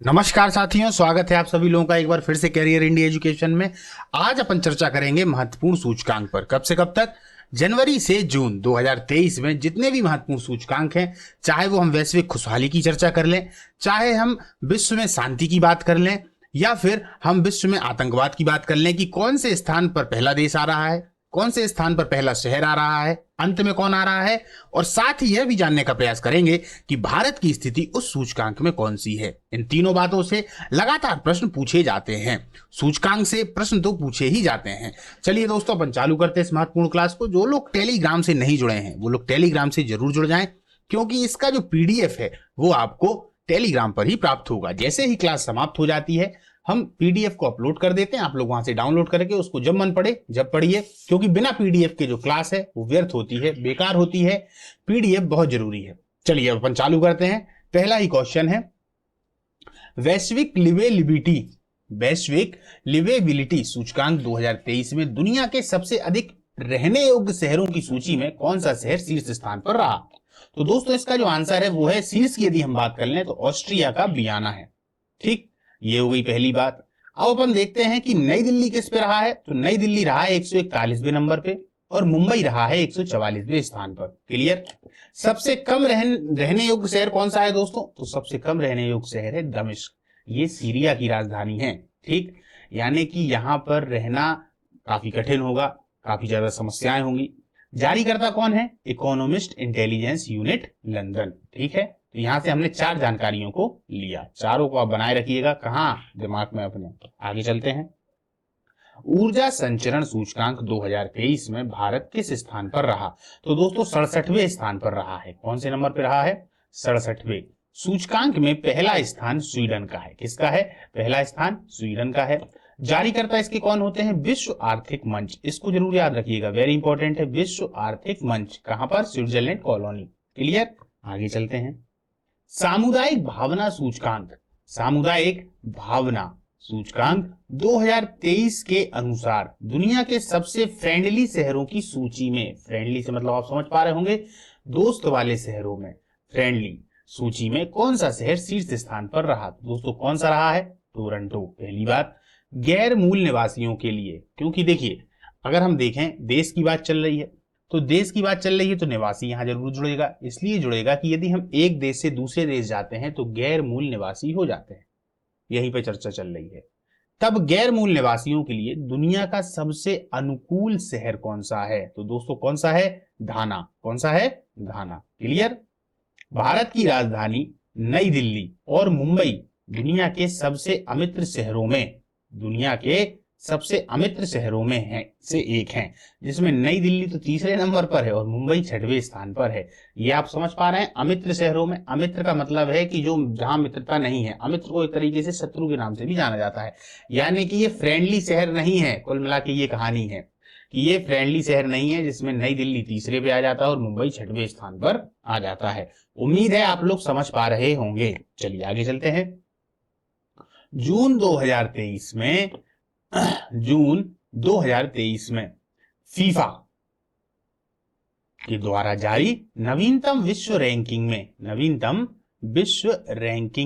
नमस्कार साथियों, स्वागत है आप सभी लोगों का एक बार फिर से कैरियर इंडिया एजुकेशन में। आज अपन चर्चा करेंगे महत्वपूर्ण सूचकांक पर। कब से कब तक? जनवरी से जून 2023 में जितने भी महत्वपूर्ण सूचकांक हैं, चाहे वो हम वैश्विक खुशहाली की चर्चा कर लें, चाहे हम विश्व में शांति की बात कर लें, या फिर हम विश्व में आतंकवाद की बात कर लें कि कौन से स्थान पर पहला देश आ रहा है, कौन से स्थान पर पहला शहर आ रहा है, अंत में कौन आ रहा है, और साथ ही यह भी जानने का प्रयास करेंगे कि भारत की स्थिति उस सूचकांक में कौन सी है। इन तीनों बातों से लगातार प्रश्न पूछे जाते हैं। सूचकांक से प्रश्न तो पूछे ही जाते हैं। चलिए दोस्तों, अपन चालू करते हैं इस महत्वपूर्ण क्लास को। जो लोग टेलीग्राम से नहीं जुड़े हैं वो लोग टेलीग्राम से जरूर जुड़ जाएं, क्योंकि इसका जो पीडीएफ है वो आपको टेलीग्राम पर ही प्राप्त होगा। जैसे ही क्लास समाप्त हो जाती है हम पीडीएफ को अपलोड कर देते हैं, आप लोग वहां से डाउनलोड करके उसको जब मन पड़े जब पढ़िए, क्योंकि बिना पीडीएफ के जो क्लास है वो व्यर्थ होती है, बेकार होती है। पीडीएफ बहुत जरूरी है। चलिए अपन चालू करते हैं। पहला ही क्वेश्चन है, वैश्विक लिवेबिलिटी सूचकांक 2023 में दुनिया के सबसे अधिक रहने योग्य शहरों की सूची में कौन सा शहर शीर्ष स्थान पर रहा? तो दोस्तों इसका जो आंसर है वो है शीर्ष की यदि हम बात कर लें तो ऑस्ट्रिया का वियना है। ठीक, ये हो गई पहली बात। अब अपन देखते हैं कि नई दिल्ली किस पे रहा है। तो नई दिल्ली रहा है 141वें नंबर पे और मुंबई रहा है 144वें स्थान पर। क्लियर? सबसे कम रहने योग्य शहर कौन सा है दोस्तों? तो सबसे कम रहने योग्य शहर है दमिश्क। ये सीरिया की राजधानी है। ठीक, यानी कि यहां पर रहना काफी कठिन होगा, काफी ज्यादा समस्याएं होंगी। जारीकर्ता कौन है? Economist intelligence unit London. ठीक है, तो यहां से हमने 4 जानकारियों को लिया। चारों को आप बनाए रखिएगा कहां? दिमाग में अपने। आगे चलते हैं। ऊर्जा संचरण सूचकांक 2023 में भारत किस स्थान पर रहा? तो दोस्तों 67वें स्थान पर रहा है। कौन से नंबर पर रहा है? 67वें। सूचकांक में पहला स्थान स्वीडन का है। किसका है? पहला स्थान स्वीडन का है। जारीकर्ता इसके कौन होते हैं? विश्व आर्थिक मंच। इसको जरूर याद रखिएगा, वेरी इंपॉर्टेंट है। विश्व आर्थिक मंच कहां पर? Switzerland colony. क्लियर? आगे चलते हैं। सामुदायिक भावना सूचकांक, सामुदायिक भावना सूचकांक 2023 के अनुसार दुनिया के सबसे फ्रेंडली शहरों की सूची में, फ्रेंडली से मतलब आप समझ पा रहे होंगे, दोस्त वाले शहरों में, फ्रेंडली सूची में कौन सा शहर शीर्ष स्थान पर रहा? दोस्तों कौन सा रहा है? टोरंटो। पहली बात। गैर मूल निवासियों के लिए, क्योंकि देखिए अगर हम देखें देश की बात चल रही है, तो देश की बात चल रही है तो निवासी यहां जरूर जुड़ेगा। इसलिए जुड़ेगा कि यदि हम एक देश से दूसरे देश जाते हैं तो गैर मूल निवासी हो जाते हैं। यहीं पे चर्चा चल रही है। तब गैर मूल निवासियों के लिए दुनिया का सबसे अनुकूल शहर कौन सा है? तो दोस्तों कौन सा है? घाना। कौन सा है? घाना। क्लियर? भारत की राजधानी नई दिल्ली और मुंबई दुनिया के सबसे अमित्र शहरों में, दुनिया के सबसे अमित्र शहरों में है से एक हैं, जिसमें नई दिल्ली तो तीसरे नंबर पर है और मुंबई 6वें स्थान पर है। ये आप समझ पा रहे हैं? अमित्र शहरों में, अमित्र का मतलब है कि जो जहां मित्रता नहीं है। अमित्र को एक तरीके से शत्रु के नाम से भी जाना जाता है, यानी कि ये फ्रेंडली शहर नहीं है। कुल मिला के ये कहानी है कि ये फ्रेंडली शहर नहीं है, जिसमें नई दिल्ली तीसरे पे आ जाता है और मुंबई 6वें स्थान पर आ जाता है। उम्मीद है आप लोग समझ पा रहे होंगे। चलिए आगे चलते हैं। जून 2023 में जून 2023 में फीफा के द्वारा जारी नवीनतम विश्व रैंकिंग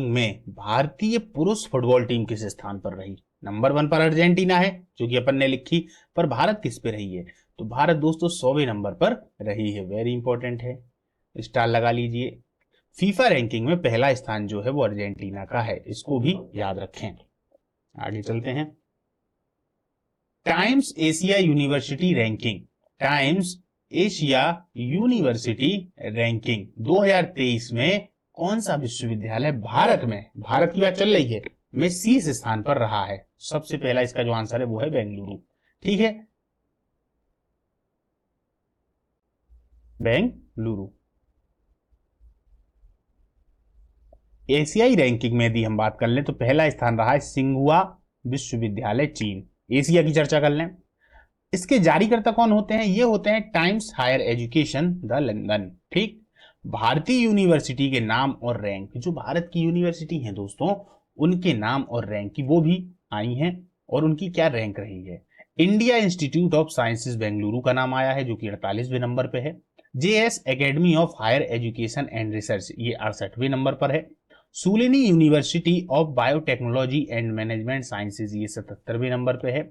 में भारतीय पुरुष फुटबॉल टीम किस स्थान पर रही? नंबर 1 पर अर्जेंटीना है, जो कि अपन ने लिखी, पर भारत किस पे रही है? तो भारत दोस्तों 100वें नंबर पर रही है। वेरी इंपॉर्टेंट है, स्टार लगा लीजिए। फीफा रैंकिंग में पहला स्थान जो है वो अर्जेंटीना का है, इसको भी याद रखें। आगे चलते हैं। टाइम्स एशिया यूनिवर्सिटी रैंकिंग 2023 में कौन सा विश्वविद्यालय भारत में, भारत की बात चल रही है, में शीर्ष स्थान पर रहा है? सबसे पहला इसका जो आंसर है वो है बेंगलुरु। ठीक है, बेंगलुरु। एशियाई रैंकिंग में यदि हम बात कर लें तो पहला स्थान रहा है सिंघुआ विश्वविद्यालय, चीन। एशिया की चर्चा कर लें, इसके जारीकर्ता कौन होते हैं? ये होते हैं Times Higher Education the London. ठीक, भारतीय यूनिवर्सिटी के नाम और रैंक, जो भारत की यूनिवर्सिटी हैं दोस्तों, उनके नाम और रैंक की वो भी आई हैं और उनकी क्या रैंक रही है। India institute of sciences Bengaluru का नाम आया है, जो कि 48वें नंबर पे है। JS academy of higher education and research, ये 68वें नंबर पर है। Shoolini university of biotechnology and management sciences ये 77वें नंबर पे है।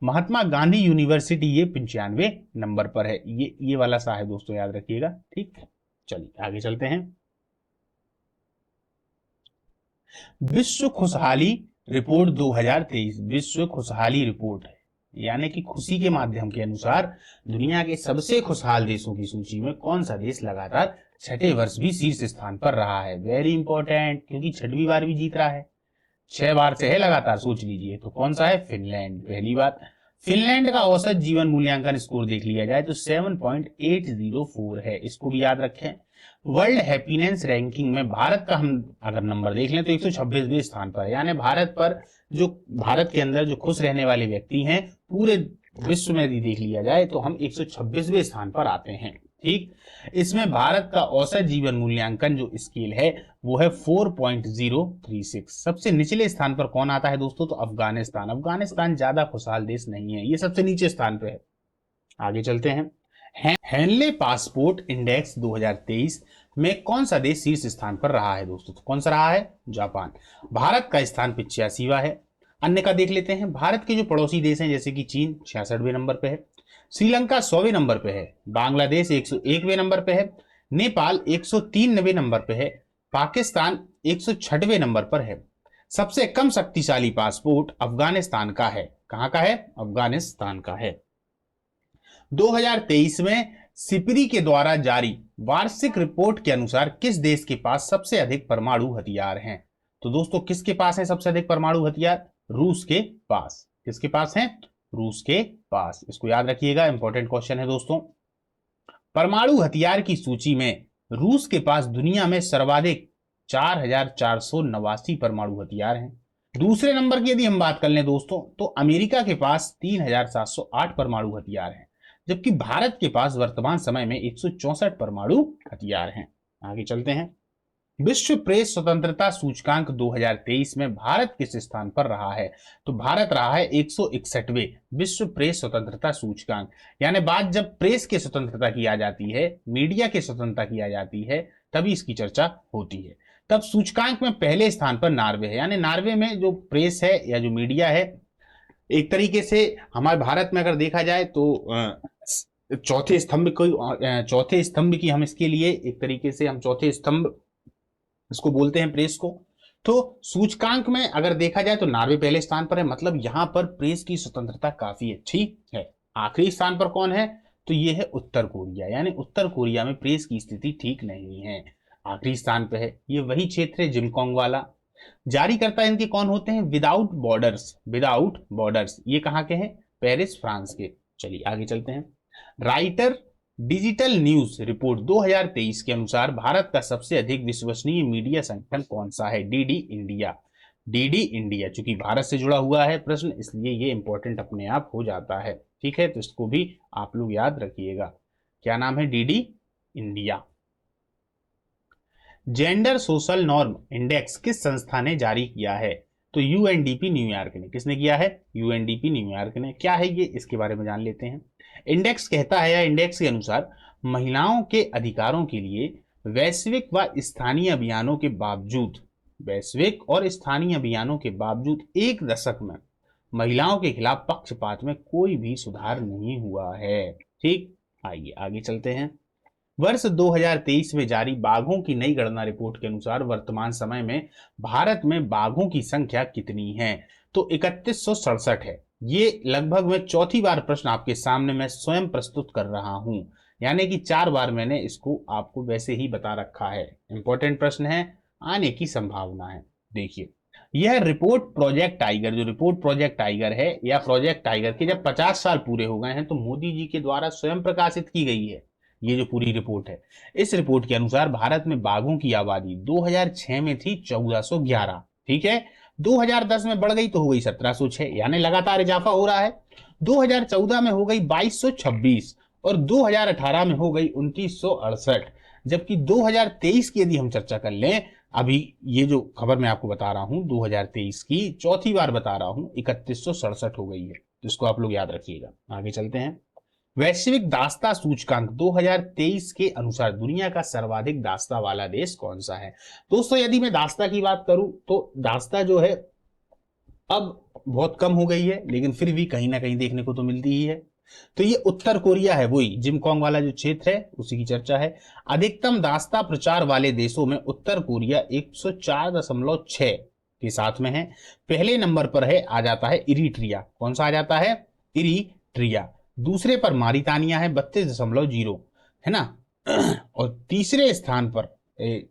महात्मा गांधी यूनिवर्सिटी ये 95 नंबर पर है। ये वाला सा है दोस्तों, याद रखिएगा। ठीक, चलिए आगे चलते हैं। विश्व खुशहाली रिपोर्ट 2023, विश्व खुशहाली रिपोर्ट है, यानी कि खुशी के माध्यम के अनुसार दुनिया के सबसे खुशहाल देशों की सूची में कौन सा देश लगातार छठे वर्ष भी शीर्ष स्थान पर रहा है। वेरी इंपॉर्टेंट, क्योंकि छठवीं बार भी जीत रहा है, 6 बार से है लगातार, सोच लीजिए। तो कौन सा है? फिनलैंड। पहली बात, फिनलैंड का औसत जीवन मूल्यांकन स्कोर देख लिया जाए तो 7.804 है, इसको भी याद रखें। वर्ल्ड हैप्पीनेस रैंकिंग में भारत का हम अगर नंबर देख लें तो 126वें स्थान पर है, यानी भारत के अंदर जो खुश रहने वाले व्यक्ति हैं पूरे विश्व में यदि देख लिया जाए तो हम 126वें स्थान पर आते हैं। ठीक, इसमें भारत का औसत जीवन मूल्यांकन जो स्केल है वो है 4.036। सबसे निचले स्थान पर कौन आता है दोस्तों? तो अफगानिस्तान। अफगानिस्तान ज्यादा खुशहाल देश नहीं है, ये सबसे नीचे स्थान पे है। आगे चलते हैं। हेनले पासपोर्ट इंडेक्स 2023 में कौन सा देश शीर्ष स्थान पर रहा है दोस्तों? तो कौन सा रहा है? जापान। भारत का स्थान 85वां है। अन्य का देख लेते हैं। भारत के जो पड़ोसी देश हैं जैसे कि चीन 66वें नंबर पे है, श्रीलंका 100वें नंबर पे है, बांग्लादेश 101वें नंबर पे है, नेपाल 193वें नंबर पे है, पाकिस्तान 106वें नंबर पर है। सबसे कम शक्तिशाली पासपोर्ट अफगानिस्तान का है। कहां का है? अफगानिस्तान का है। 2023 में सिपरी के द्वारा जारी वार्षिक रिपोर्ट के अनुसार किस देश के पास सबसे अधिक परमाणु हथियार हैं? तो दोस्तों किसके पास है सबसे अधिक परमाणु हथियार? रूस के पास। किसके पास है? रूस के पास। इसको याद रखिएगा, इंपॉर्टेंट क्वेश्चन है दोस्तों। परमाणु हथियार की सूची में रूस के पास दुनिया में सर्वाधिक 4489 परमाणु हथियार हैं। दूसरे नंबर की यदि हम बात कर लें दोस्तों तो अमेरिका के पास 3708 परमाणु हथियार हैं, जबकि भारत के पास वर्तमान समय में 164 परमाणु हथियार हैं। आगे चलते हैं। विश्व प्रेस स्वतंत्रता सूचकांक 2023 में भारत किस स्थान पर रहा है? तो भारत रहा है 161वें विश्व प्रेस स्वतंत्रता सूचकांक। यानी बात जब प्रेस की स्वतंत्रता की आ जाती है, मीडिया की स्वतंत्रता की आ जाती है, तभी इसकी चर्चा होती है। तब सूचकांक में पहले स्थान पर नार्वे है, यानी नार्वे में जो प्रेस है या जो मीडिया है, एक तरीके से हमारे भारत में अगर देखा जाए तो चौथे स्तंभ की हम इसके लिए एक तरीके से हम चौथे स्तंभ इसको बोलते हैं प्रेस को। तो सूचकांक में अगर देखा जाए तो नार्वे पहले स्थान पर है, मतलब यहां पर प्रेस की स्वतंत्रता काफी अच्छी है। आखिरी स्थान पर कौन है? तो ये है उत्तर कोरिया, यानी उत्तर कोरिया में प्रेस की स्थिति ठीक नहीं है, आखिरी स्थान पर है। ये वही क्षेत्र है जिंगकोंग वाला। जारीकर्ता इनके कौन होते हैं? Without borders. विदाउट बॉर्डर्स ये कहां के हैं? पेरिस, फ्रांस के। चलिए आगे चलते हैं। राइटर डिजिटल न्यूज रिपोर्ट 2023 के अनुसार भारत का सबसे अधिक विश्वसनीय मीडिया संगठन कौन सा है? DD India. डीडी इंडिया, चूंकि भारत से जुड़ा हुआ है प्रश्न, इसलिए ये इंपॉर्टेंट अपने आप हो जाता है। ठीक है, तो इसको भी आप लोग याद रखिएगा। क्या नाम है? DD India. Gender social norm index किस संस्था ने जारी किया है? तो यूएनडीपी न्यूयॉर्क ने। किसने किया है? यूएनडीपी न्यूयॉर्क ने। क्या है ये, इसके बारे में जान लेते हैं। इंडेक्स कहता है या इंडेक्स के अनुसार महिलाओं के अधिकारों के लिए वैश्विक व स्थानीय अभियानों के बावजूद एक दशक में महिलाओं के खिलाफ पक्षपात में कोई भी सुधार नहीं हुआ है। ठीक, आइए आगे चलते हैं। वर्ष 2023 में जारी बाघों की नई गणना रिपोर्ट के अनुसार वर्तमान समय में भारत में बाघों की संख्या कितनी है? तो 3167 है। ये लगभग मैं चौथी बार प्रश्न आपके सामने मैं स्वयं प्रस्तुत कर रहा हूं, यानी कि 4 बार मैंने इसको आपको वैसे ही बता रखा है। इंपॉर्टेंट प्रश्न है, आने की संभावना है। देखिए, यह रिपोर्ट प्रोजेक्ट टाइगर, जो रिपोर्ट प्रोजेक्ट टाइगर है या प्रोजेक्ट टाइगर के जब 50 साल पूरे हो गए हैं तो मोदी जी के द्वारा स्वयं प्रकाशित की गई है। ये जो पूरी रिपोर्ट है, इस रिपोर्ट के अनुसार भारत में बाघों की आबादी 2006 में थी 1411। ठीक है, 2010 में बढ़ गई तो हो गई 1706, यानी लगातार इजाफा हो रहा है। 2014 में हो गई 2226 और 2018 में हो गई 2968, जबकि 2023 की यदि हम चर्चा कर लें, अभी ये जो खबर मैं आपको बता रहा हूं 2023 की, चौथी बार बता रहा हूं, 3167 हो गई है। तो इसको आप लोग याद रखिएगा। आगे चलते हैं। वैश्विक दासता सूचकांक 2023 के अनुसार दुनिया का सर्वाधिक दासता वाला देश कौन सा है? दोस्तों यदि मैं दासता की बात करूं तो दासता जो है अब बहुत कम हो गई है, लेकिन फिर भी कहीं ना कहीं देखने को तो मिलती ही है। तो ये उत्तर कोरिया है, वही जिमकॉन्ग वाला जो क्षेत्र है उसी की चर्चा है। अधिकतम दासता प्रचार वाले देशों में उत्तर कोरिया 104.6 के साथ में है। पहले नंबर पर है आ जाता है इरिट्रिया। कौन सा आ जाता है? इरिट्रिया। दूसरे पर मारितानिया है 32.0, है ना। और तीसरे स्थान पर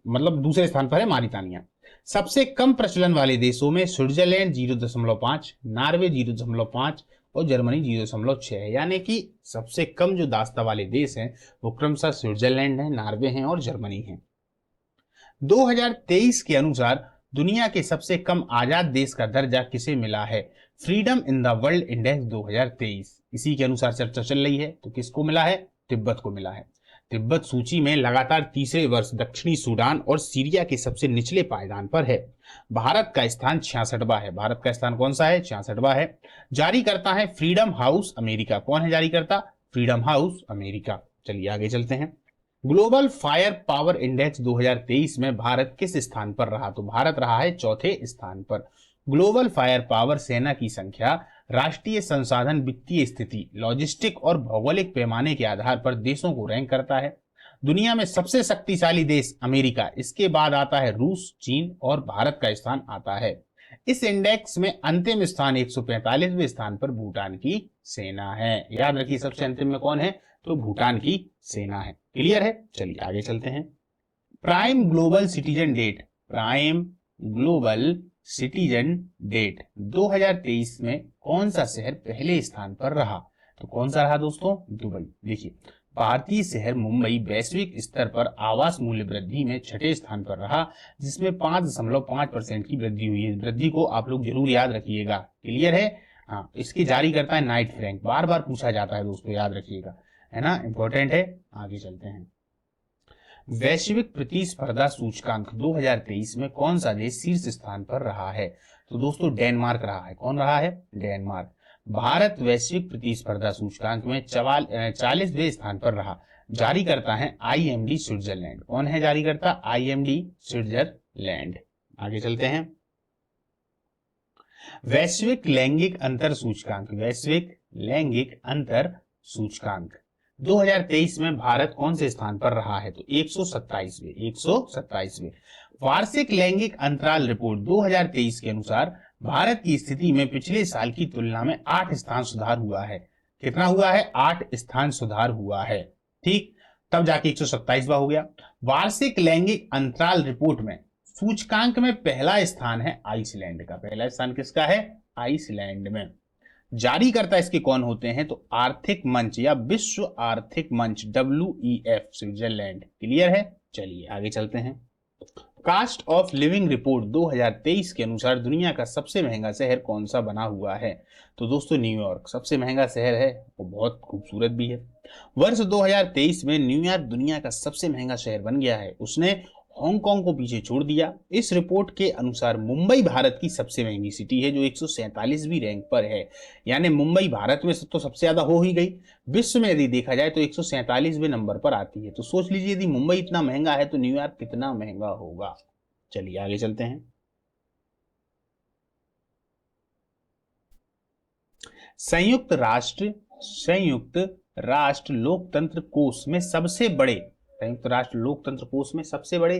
मतलब दूसरे स्थान पर है मारितानिया। सबसे कम प्रचलन वाले देशों में स्विट्जरलैंड 0.5, नॉर्वे 0.5 और जर्मनी 0.6 है। यानी कि सबसे कम जो दासता वाले देश हैं वो क्रमशः स्विट्जरलैंड है, नॉर्वे है और जर्मनी है। 2023 के अनुसार दुनिया के सबसे कम आजाद देश का दर्जा किसे मिला है? Freedom in the world index 2023 इसी के अनुसार चर्चा चल रही है। तो किसको मिला है? तिब्बत को मिला है। तिब्बत सूची में लगातार तीसरे वर्ष दक्षिणी सूडान और सीरिया के सबसे निचले पायदान पर है। भारत का स्थान 66वां है। भारत का स्थान कौन सा है? 66वां है। जारी करता है फ्रीडम हाउस अमेरिका। कौन है जारी करता? Freedom house America. चलिए आगे चलते हैं। ग्लोबल फायर पावर इंडेक्स 2023 में भारत किस स्थान पर रहा? तो भारत रहा है चौथे स्थान पर। ग्लोबल फायर पावर सेना की संख्या, राष्ट्रीय संसाधन, वित्तीय स्थिति, लॉजिस्टिक और भौगोलिक पैमाने के आधार पर देशों को रैंक करता है। दुनिया में सबसे शक्तिशाली देश अमेरिका, इसके बाद आता है रूस, चीन और भारत का स्थान आता है। इस इंडेक्स में अंतिम स्थान 145वें स्थान पर भूटान की सेना है। याद रखिए सबसे अंतिम में कौन है? तो भूटान की सेना है। क्लियर है? चलिए आगे चलते हैं। Prime global citizen date, prime global citizen date 2023 में कौन सा शहर पहले स्थान पर रहा? तो कौन सा रहा दोस्तों? दुबई। देखिए भारतीय शहर मुंबई वैश्विक स्तर पर आवास मूल्य वृद्धि में छठे स्थान पर रहा, जिसमें 5.5% की वृद्धि हुई है। वृद्धि को आप लोग जरूर याद रखिएगा। क्लियर है? हाँ, इसकी जारी करता है नाइट फ्रैंक। बार बार पूछा जाता है दोस्तों, याद रखिएगा, है ना, इंपॉर्टेंट है। आगे चलते हैं। वैश्विक प्रतिस्पर्धा सूचकांक 2023 में कौन सा देश शीर्ष स्थान पर रहा है? तो दोस्तों डेनमार्क रहा है। कौन रहा है? डेनमार्क। भारत वैश्विक प्रतिस्पर्धा सूचकांक में 40वें स्थान पर रहा। जारी करता है IMD स्विट्जरलैंड। कौन है जारी करता? IMD Switzerland. आगे चलते हैं। वैश्विक लैंगिक अंतर सूचकांक, वैश्विक लैंगिक अंतर सूचकांक 2023 में भारत कौन से स्थान पर रहा है? तो 127वें। वार्षिक लैंगिक अंतराल रिपोर्ट 2023 के अनुसार भारत की स्थिति में पिछले साल की तुलना में 8 स्थान सुधार हुआ है। कितना हुआ है? 8 स्थान सुधार हुआ है। ठीक, तब जाके 127वां हो गया। वार्षिक लैंगिक अंतराल रिपोर्ट में सूचकांक में पहला स्थान है आइसलैंड का। पहला स्थान किसका है? आइसलैंड में। जारी करता इसके कौन होते हैं? तो आर्थिक मंच या विश्व आर्थिक मंच WEF स्विट्जरलैंड। क्लियर है? चलिए आगे चलते हैं। कास्ट ऑफ लिविंग रिपोर्ट 2023 के अनुसार दुनिया का सबसे महंगा शहर कौन सा बना हुआ है? तो दोस्तों न्यूयॉर्क सबसे महंगा शहर है, वो बहुत खूबसूरत भी है। वर्ष 2023 में न्यूयॉर्क दुनिया का सबसे महंगा शहर बन गया है। उसने हांगकांग को पीछे छोड़ दिया। इस रिपोर्ट के अनुसार मुंबई भारत की सबसे महंगी सिटी है, जो 147वीं रैंक पर है। यानी मुंबई भारत में तो सबसे ज्यादा हो ही गई, विश्व में यदि देखा जाए तो 147वें नंबर पर आती है। तो सोच लीजिए यदि मुंबई इतना महंगा है तो न्यूयॉर्क कितना महंगा होगा। चलिए आगे चलते हैं। संयुक्त राष्ट्र लोकतंत्र कोष में सबसे बड़े संयुक्त राष्ट्र लोकतंत्र कोष में सबसे बड़े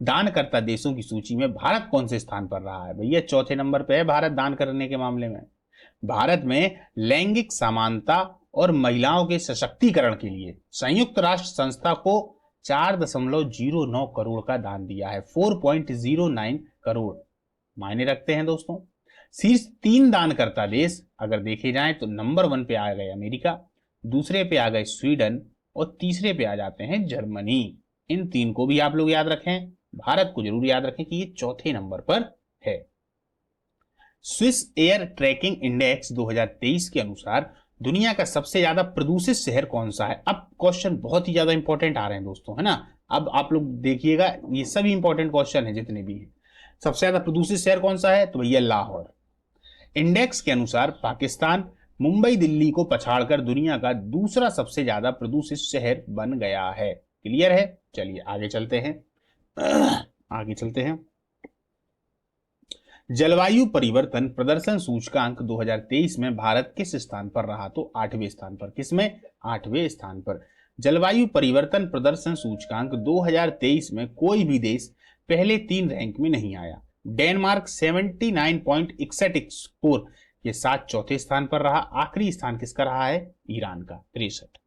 दानकर्ता देशों की सूची में भारत कौन से स्थान पर रहा है? भैया चौथे नंबर पे है भारत दान करने के मामले में। भारत में लैंगिक समानता और महिलाओं के सशक्तिकरण के लिए संयुक्त राष्ट्र संस्था को 4.09 करोड़ का दान दिया है। 4.09 करोड़ मायने रखते हैं दोस्तों। शीर्ष 3 दानकर्ता देश अगर देखे जाएं तो नंबर 1 पे आ गए अमेरिका, दूसरे पे आ गए स्वीडन और तीसरे पे आ जाते हैं जर्मनी। इन 3 को भी आप लोग याद रखें, भारत को जरूर याद रखें कि ये चौथे नंबर पर है। स्विस एयर ट्रैकिंग इंडेक्स 2023 के अनुसार दुनिया का सबसे ज्यादा प्रदूषित शहर कौन सा है? अब क्वेश्चन बहुत ही ज्यादा इंपॉर्टेंट आ रहे हैं दोस्तों, है ना। अब आप लोग देखिएगा, ये सभी इंपॉर्टेंट क्वेश्चन है जितने भी हैं। सबसे ज्यादा प्रदूषित शहर कौन सा है? तो भैया लाहौर। इंडेक्स के अनुसार पाकिस्तान, मुंबई दिल्ली को पछाड़कर दुनिया का दूसरा सबसे ज्यादा प्रदूषित शहर बन गया है। क्लियर है? चलिए आगे चलते हैं। आगे चलते हैं। जलवायु परिवर्तन प्रदर्शन सूचकांक 2023 में भारत किस स्थान पर रहा? तो 8वें स्थान पर। किसमें? 8वें स्थान पर। जलवायु परिवर्तन प्रदर्शन सूचकांक 2023 में कोई भी देश पहले 3 रैंक में नहीं आया। डेनमार्क 79.61 स्कोर के साथ चौथे स्थान पर रहा। आखिरी स्थान किसका रहा है? ईरान का 63।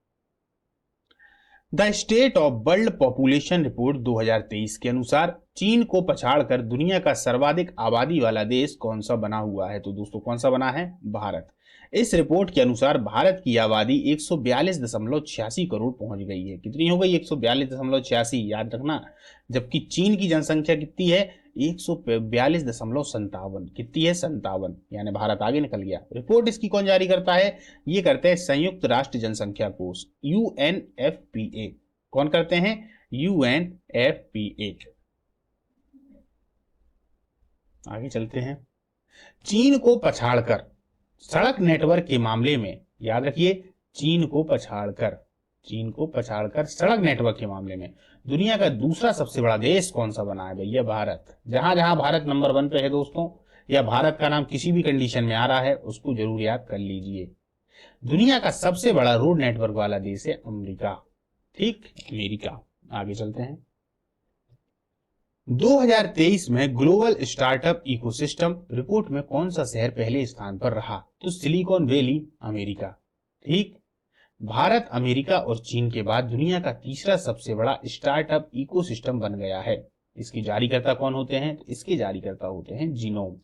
The state of world population report 2023 के अनुसार चीन को पछाड़कर दुनिया का सर्वाधिक आबादी वाला देश कौन सा बना हुआ है? तो दोस्तों कौन सा बना है? भारत। इस रिपोर्ट के अनुसार भारत की आबादी 142.86 करोड़ पहुंच गई है। कितनी हो गई? 142.86, याद रखना। जबकि चीन की जनसंख्या कितनी है? 142.57। कितनी है? 57। यानी भारत आगे निकल गया। रिपोर्ट इसकी कौन जारी करता है? ये करते हैं संयुक्त राष्ट्र जनसंख्या कोष, UNFPA। कौन करते हैं? UNFPA। आगे चलते हैं। चीन को पछाड़कर सड़क नेटवर्क के मामले में, याद रखिए, चीन को पछाड़कर सड़क नेटवर्क के मामले में दुनिया का दूसरा सबसे बड़ा देश कौन सा बना है? भैया भारत। जहां जहां भारत नंबर 1 पे है दोस्तों, या भारत का नाम किसी भी कंडीशन में आ रहा है, उसको जरूर याद कर लीजिए। दुनिया का सबसे बड़ा रोड नेटवर्क वाला देश है अमेरिका। ठीक, अमेरिका। आगे चलते हैं। 2023 में ग्लोबल स्टार्टअप इकोसिस्टम रिपोर्ट में कौन सा शहर पहले स्थान पर रहा? तो सिलिकॉन वैली, अमेरिका। ठीक, भारत, अमेरिका और चीन के बाद दुनिया का तीसरा सबसे बड़ा स्टार्टअप इकोसिस्टम बन गया है। इसकी जारीकर्ता कौन होते हैं? इसके जारीकर्ता होते हैं जीनोम।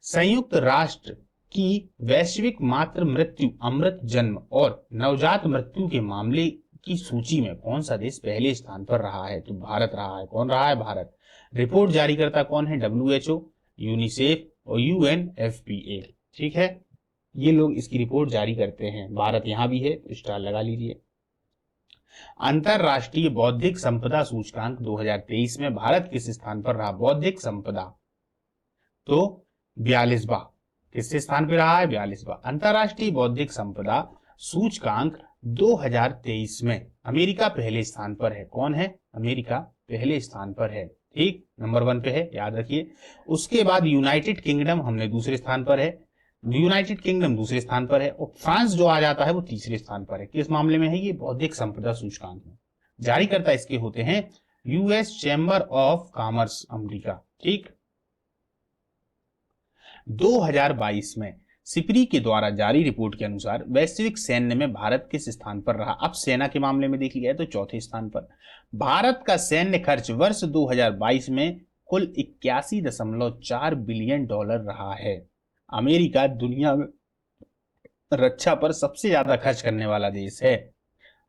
संयुक्त राष्ट्र की वैश्विक मातृ मृत्यु, अमृत जन्म और नवजात मृत्यु के मामले की सूची में कौन सा देश पहले स्थान पर रहा है? तो भारत रहा है। कौन रहा है? भारत। रिपोर्ट जारीकर्ता कौन है? WHO, यूनिसेफ और UNFPA। ठीक है, ये लोग इसकी रिपोर्ट जारी करते हैं। भारत यहां भी है तो स्टार लगा लीजिए। अंतरराष्ट्रीय बौद्धिक संपदा सूचकांक 2023 में भारत किस स्थान पर रहा? बौद्धिक संपदा तो 42वां। किस स्थान पर रहा है? 42वां। अंतरराष्ट्रीय बौद्धिक संपदा सूचकांक 2023 में अमेरिका पहले स्थान पर है। कौन है? अमेरिका पहले स्थान पर है। ठीक, नंबर 1 पे है, याद रखिए। उसके बाद यूनाइटेड किंगडम हमने दूसरे स्थान पर है। यूनाइटेड किंगडम दूसरे स्थान पर है और फ्रांस जो आ जाता है वो तीसरे स्थान पर है। किस मामले में है? ये बौद्धिक संपदा सूचकांक में। जारीकर्ता इसके होते हैं US chamber of commerce, America. ठीक, 2022 में सिपरी के द्वारा जारी रिपोर्ट के अनुसार वैश्विक सैन्य में भारत किस स्थान पर रहा? अब सेना के मामले में देखी जाए तो चौथे स्थान पर। भारत का सैन्य खर्च वर्ष 2022 में कुल 81.4 बिलियन डॉलर रहा है। अमेरिका दुनिया में रक्षा पर सबसे ज्यादा खर्च करने वाला देश है।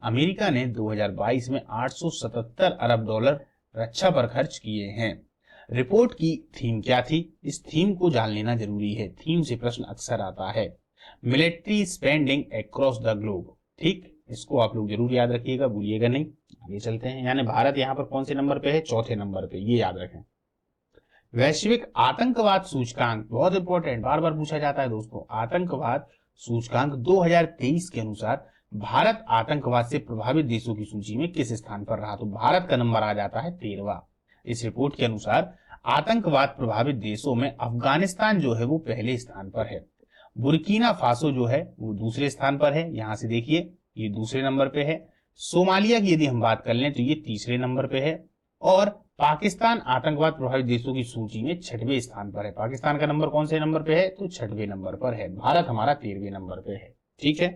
अमेरिका ने 2022 में 877 अरब डॉलर रक्षा पर खर्च किए हैं। रिपोर्ट की थीम क्या थी? इस थीम को जान लेना जरूरी है। थीम से प्रश्न अक्सर आता है। Military spending across the globe. ठीक, इसको आप लोग जरूर याद रखिएगा, भूलिएगा नहीं। आगे चलते हैं। यानी भारत यहाँ पर कौन से नंबर पे है? चौथे नंबर पे, ये याद रखें। वैश्विक आतंकवाद सूचकांक, बहुत इंपॉर्टेंट, बार बार पूछा जाता है दोस्तों। आतंकवाद सूचकांक 2023 के अनुसार भारत आतंकवाद से प्रभावित देशों की सूची में किस स्थान पर रहा? तो भारत का नंबर आ जाता है 13वां। इस रिपोर्ट के अनुसार आतंकवाद प्रभावित देशों में अफगानिस्तान जो है वो पहले स्थान पर है। बुर्किना फासो जो है वो दूसरे स्थान पर है। यहां से देखिए, ये दूसरे नंबर पे है। सोमालिया की यदि हम बात कर लें तो ये तीसरे नंबर पे है। और पाकिस्तान आतंकवाद प्रभावित देशों की सूची में 6वें स्थान पर है। पाकिस्तान का नंबर कौन से नंबर पे है? तो 6वें नंबर पर है। भारत हमारा 13वें नंबर पे है। ठीक है,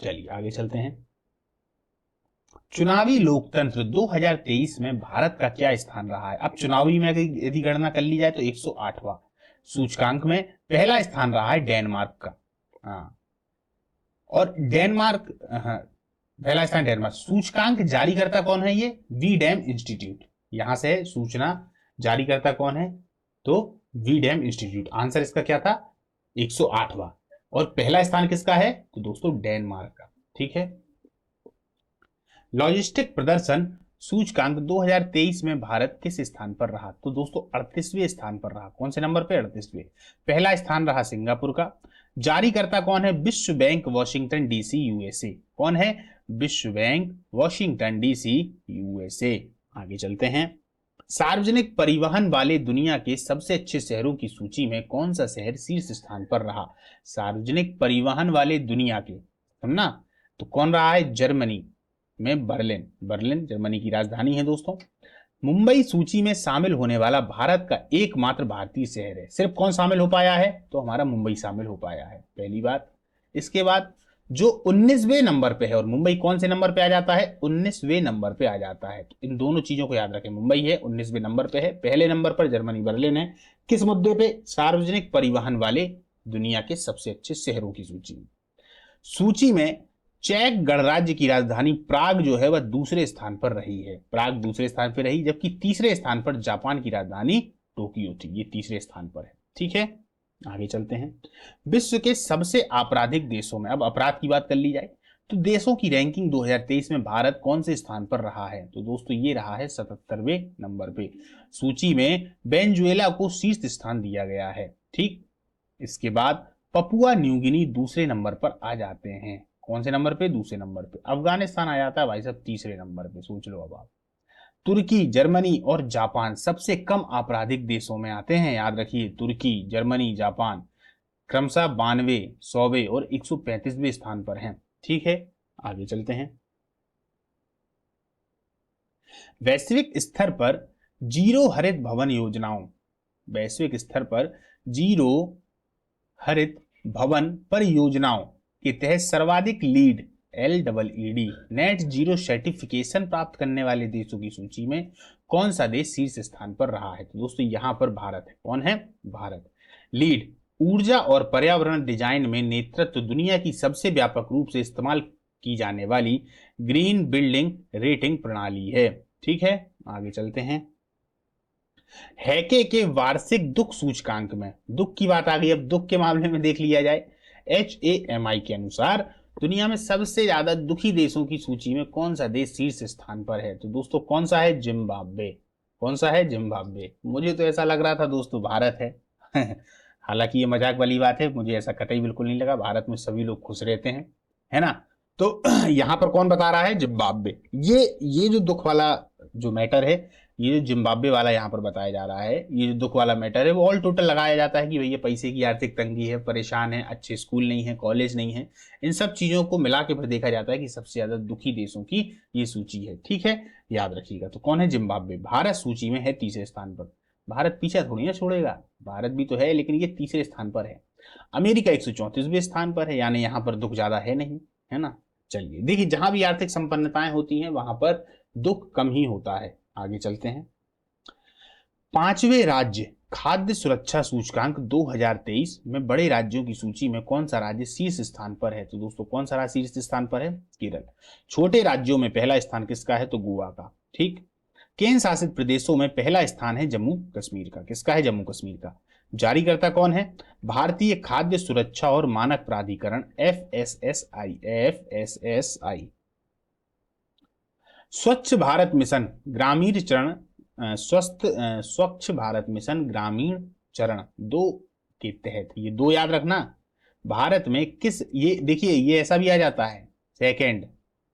चलिए आगे चलते हैं। चुनावी लोकतंत्र 2023 में भारत का क्या स्थान रहा है? अब चुनावी में यदि गणना कर ली जाए तो 108वां सूचकांक में पहला स्थान रहा है डेनमार्क का। हाँ, और डेनमार्क, पहला स्थान डेनमार्क। सूचकांक जारीकर्ता कौन है? ये वीडैम इंस्टीट्यूट। यहां से सूचना जारीकर्ता कौन है? तो वीडैम इंस्टीट्यूट। आंसर इसका क्या था? 108वां। और पहला स्थान किसका है? तो दोस्तों डेनमार्क का। ठीक है, लॉजिस्टिक प्रदर्शन सूचकांक 2023 में भारत किस स्थान पर रहा? तो दोस्तों 38वें स्थान पर रहा। कौन से नंबर पे? 38वें। पहला स्थान रहा सिंगापुर का। जारीकर्ता कौन है? विश्व बैंक वॉशिंगटन डीसी यूएसए। कौन है? विश्व बैंक वॉशिंगटन डीसी यूएसए। आगे चलते हैं। सार्वजनिक परिवहन वाले दुनिया के सबसे अच्छे शहरों की सूची में कौन सा शहर शीर्ष स्थान पर रहा? सार्वजनिक परिवहन वाले दुनिया के, समझना, तो कौन रहा है? जर्मनी में बर्लिन। बर्लिन जर्मनी की राजधानी है दोस्तों। मुंबई सूची में शामिल होने वाला भारत का एकमात्र भारतीय शहर है। सिर्फ कौन शामिल हो पाया है? तो हमारा मुंबई शामिल हो पाया है, पहली बात। इसके बाद जो 19वें नंबर पे है, और मुंबई कौन से नंबर पे आ जाता है? 19वें नंबर पे आ जाता है। तो इन दोनों चीजों को याद रखें, मुंबई है 19वें नंबर पे है, पहले नंबर पर जर्मनी बर्लिन है। किस मुद्दे पे? सार्वजनिक परिवहन वाले दुनिया के सबसे अच्छे शहरों की सूची में चेक गणराज्य की राजधानी प्राग जो है वह दूसरे स्थान पर रही है। प्राग दूसरे स्थान पर रही, जबकि तीसरे स्थान पर जापान की राजधानी टोक्यो थी। ये तीसरे स्थान पर है। ठीक है, आगे चलते हैं। विश्व के सबसे आपराधिक देशों में, अब अपराध की बात कर ली जाए तो देशों की रैंकिंग 2023 में भारत कौन से स्थान पर रहा है? तो दोस्तों ये रहा है 77वें नंबर पे। सूची में वेनेजुएला को शीर्ष स्थान दिया गया है। ठीक, इसके बाद पपुआ न्यू गिनी दूसरे नंबर पर आ जाते हैं। कौन से नंबर पे? दूसरे नंबर पे। अफगानिस्तान आ जाता है भाई साहब तीसरे नंबर पे। सोच लो अब आप। तुर्की, जर्मनी और जापान सबसे कम आपराधिक देशों में आते हैं। याद रखिए, तुर्की, जर्मनी, जापान क्रमशः 92, 100वें और 135वें स्थान पर हैं। ठीक है, आगे चलते हैं। वैश्विक स्तर पर जीरो हरित भवन योजनाओं, वैश्विक स्तर पर जीरो हरित भवन परियोजनाओं के तहत सर्वाधिक lead LEED net zero certification प्राप्त करने वाले देशों की सूची में कौन सा देश शीर्ष स्थान पर रहा है? तो दोस्तों यहां पर भारत है। कौन है? भारत। लीड ऊर्जा और पर्यावरण डिजाइन में नेतृत्व दुनिया की सबसे व्यापक रूप से इस्तेमाल की जाने वाली ग्रीन बिल्डिंग रेटिंग प्रणाली है। ठीक है, आगे चलते हैं। हैके के वार्षिक दुख सूचकांक में, दुख की बात आ गई, अब दुख के मामले में देख लिया जाए। HAMI के अनुसार दुनिया में सबसे ज्यादा दुखी देशों की सूची में कौन सा देश शीर्ष स्थान पर है? तो दोस्तों कौन सा है? जिम्बाब्वे। कौन सा है? जिम्बाब्वे। मुझे तो ऐसा लग रहा था दोस्तों भारत है। हालांकि ये मजाक वाली बात है, मुझे ऐसा कतई बिल्कुल नहीं लगा। भारत में सभी लोग खुश रहते हैं, है ना। तो यहाँ पर कौन बता रहा है? जिम्बाब्वे। ये जो दुख वाला जो मैटर है, ये जो जिम्बाब्वे वाला यहाँ पर बताया जा रहा है, ये जो दुख वाला मैटर है वो ऑल टोटल लगाया जाता है कि भैया पैसे की आर्थिक तंगी है, परेशान है, अच्छे स्कूल नहीं है, कॉलेज नहीं है। इन सब चीजों को मिला के फिर देखा जाता है कि सबसे ज्यादा दुखी देशों की ये सूची है। ठीक है, याद रखिएगा। तो कौन है? जिम्बाब्वे। भारत सूची में है तीसरे स्थान पर। भारत पीछा थोड़ी ना छोड़ेगा, भारत भी तो है, लेकिन ये तीसरे स्थान पर है। अमेरिका 134वें स्थान पर है, यानी यहाँ पर दुख ज्यादा है नहीं, है ना। चलिए देखिए, जहां भी आर्थिक संपन्नताएं होती हैं वहां पर दुख कम ही होता है। आगे चलते हैं। पांचवें राज्य खाद्य सुरक्षा सूचकांक 2023 में बड़े राज्यों की सूची में कौन सा राज्य शीर्ष स्थान पर है? तो दोस्तों कौन सा राज्य शीर्ष स्थान पर है? केरल। छोटे राज्यों में पहला स्थान किसका है? तो गोवा का। ठीक। केंद्र शासित प्रदेशों में पहला स्थान है जम्मू कश्मीर का। किसका है? जम्मू कश्मीर का। जारीकर्ता कौन है? भारतीय खाद्य सुरक्षा और मानक प्राधिकरण, FSSI। FSSI। स्वच्छ भारत मिशन ग्रामीण चरण स्वच्छ भारत मिशन ग्रामीण चरण 2 के तहत, ये 2 याद रखना, भारत में किस, ये देखिए ये ऐसा भी आ जाता है सेकंड,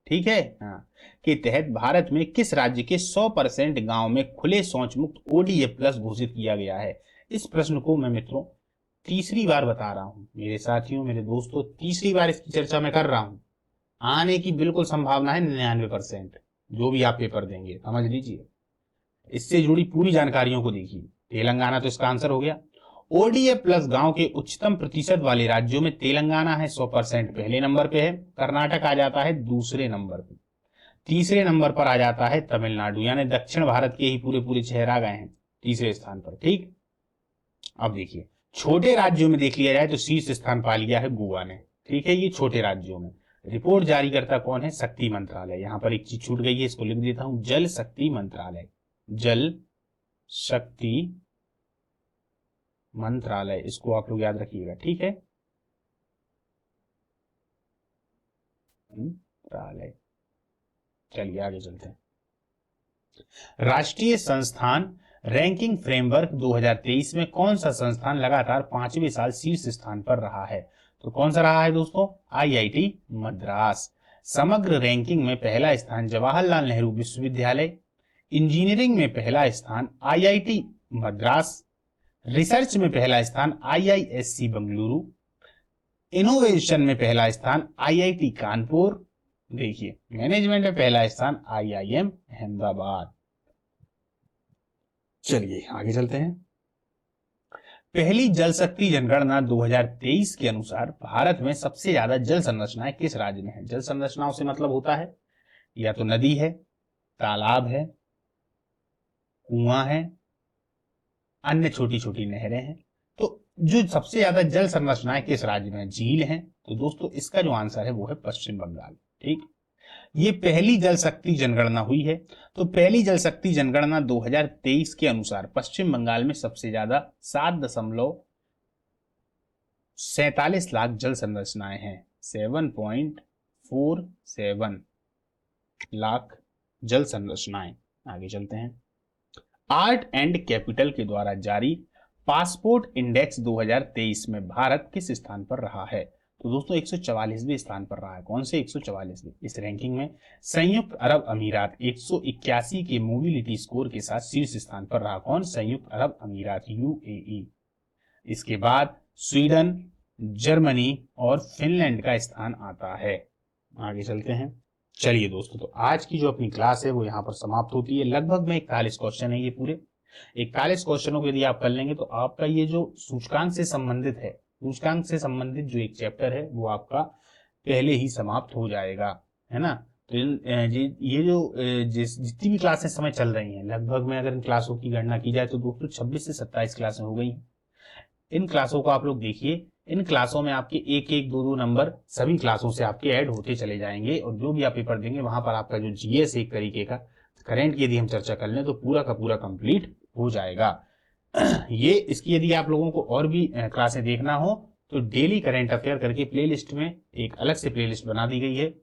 ठीक है, हाँ, के तहत भारत में किस राज्य के 100% गांव में खुले शौच मुक्त ODA+ घोषित किया गया है? इस प्रश्न को मैं मित्रों तीसरी बार बता रहा हूं, मेरे साथियों, मेरे दोस्तों, तीसरी बार इसकी चर्चा मैं कर रहा हूं। आने की बिल्कुल संभावना है 99%। जो भी आप पेपर देंगे समझ लीजिए, इससे जुड़ी पूरी जानकारियों को देखिए। तेलंगाना तो इसका आंसर हो गया। ODA+ गांव के उच्चतम प्रतिशत वाले राज्यों में तेलंगाना है 100%, पहले नंबर पे है। कर्नाटक आ जाता है दूसरे नंबर पे। तीसरे नंबर पर आ जाता है तमिलनाडु, यानी दक्षिण भारत के ही पूरे पूरे शहर आ गए हैं तीसरे स्थान पर। ठीक, अब देखिए छोटे राज्यों में देख लिया जाए तो शीर्ष स्थान पा लिया है गोवा ने। ठीक है, ये छोटे राज्यों में। रिपोर्ट जारी करता कौन है? शक्ति मंत्रालय। यहां पर एक चीज छूट गई है, इसको लिख देता हूं, जल शक्ति मंत्रालय। जल शक्ति मंत्रालय, इसको आप लोग याद रखिएगा। ठीक है, मंत्रालय। चलिए आगे चलते हैं। राष्ट्रीय संस्थान रैंकिंग फ्रेमवर्क 2023 में कौन सा संस्थान लगातार 5वें साल शीर्ष स्थान पर रहा है? तो कौन सा रहा है दोस्तों? आईआईटी मद्रास। समग्र रैंकिंग में पहला स्थान जवाहरलाल नेहरू विश्वविद्यालय, इंजीनियरिंग में पहला स्थान आईआईटी मद्रास, रिसर्च में पहला स्थान आईआईएससी बेंगलुरु, इनोवेशन में पहला स्थान आईआईटी कानपुर, देखिए मैनेजमेंट में पहला स्थान आईआईएम अहमदाबाद। चलिए आगे चलते हैं। पहली जल शक्ति जनगणना 2023 के अनुसार भारत में सबसे ज्यादा जल संरचनाएं किस राज्य में है? जल संरचनाओं से मतलब होता है या तो नदी है, तालाब है, कुआं है, अन्य छोटी छोटी नहरें हैं। तो जो सबसे ज्यादा जल संरचनाएं किस राज्य में? झील हैं। तो दोस्तों इसका जो आंसर है वो है पश्चिम बंगाल। ठीक, ये पहली जल शक्ति जनगणना हुई है। तो पहली जल शक्ति जनगणना 2023 के अनुसार पश्चिम बंगाल में सबसे ज्यादा 7.47 लाख जल संरचनाएं हैं। 7.47 लाख जल संरचनाएं। आगे चलते हैं। आर्ट एंड कैपिटल के द्वारा जारी पासपोर्ट इंडेक्स 2023 में भारत किस स्थान पर रहा है? तो दोस्तों 144वें स्थान पर रहा है। कौन से 144वें? इस रैंकिंग में संयुक्त अरब अमीरात 181 के मोबिलिटी स्कोर के साथ शीर्ष स्थान पर रहा। कौन? संयुक्त अरब अमीरात, यूएई। इसके बाद स्वीडन, जर्मनी और फिनलैंड का स्थान आता है। आगे चलते हैं। चलिए दोस्तों, तो आज की जो अपनी क्लास है वो यहाँ पर समाप्त होती है। लगभग में 41 क्वेश्चन है ये पूरे। 41 क्वेश्चनों को यदि आप कर लेंगे तो आपका ये जो सूचकांक से संबंधित है, सूचकांक से संबंधित जो एक चैप्टर है वो आपका पहले ही समाप्त हो जाएगा, है ना। तो ये जो जितनी भी क्लासें समय चल रही हैं, लगभग में अगर इन क्लासों की गणना की जाए तो दोस्तों 26 से 27 क्लासें हो गई। इन क्लासों को आप लोग देखिए। इन क्लासों में आपके 1-1, 2-2 नंबर सभी क्लासों से आपके ऐड होते चले जाएंगे और जो भी आप पेपर देंगे वहां पर आपका जो जीएस एक तरीके का करंट की यदि हम चर्चा कर लें तो पूरा का पूरा कंप्लीट हो जाएगा। ये इसकी यदि आप लोगों को और भी क्लासें देखना हो तो डेली करंट अफेयर करके प्लेलिस्ट में एक अलग से प्लेलिस्ट बना दी गई है।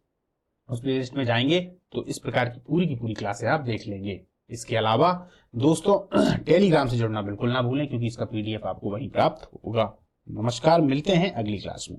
उस प्लेलिस्ट में जाएंगे तो इस प्रकार की पूरी क्लासें आप देख लेंगे। इसके अलावा दोस्तों टेलीग्राम से जुड़ना बिल्कुल ना भूलें क्योंकि इसका पीडीएफ आपको वहीं प्राप्त होगा। नमस्कार, मिलते हैं अगली क्लास में।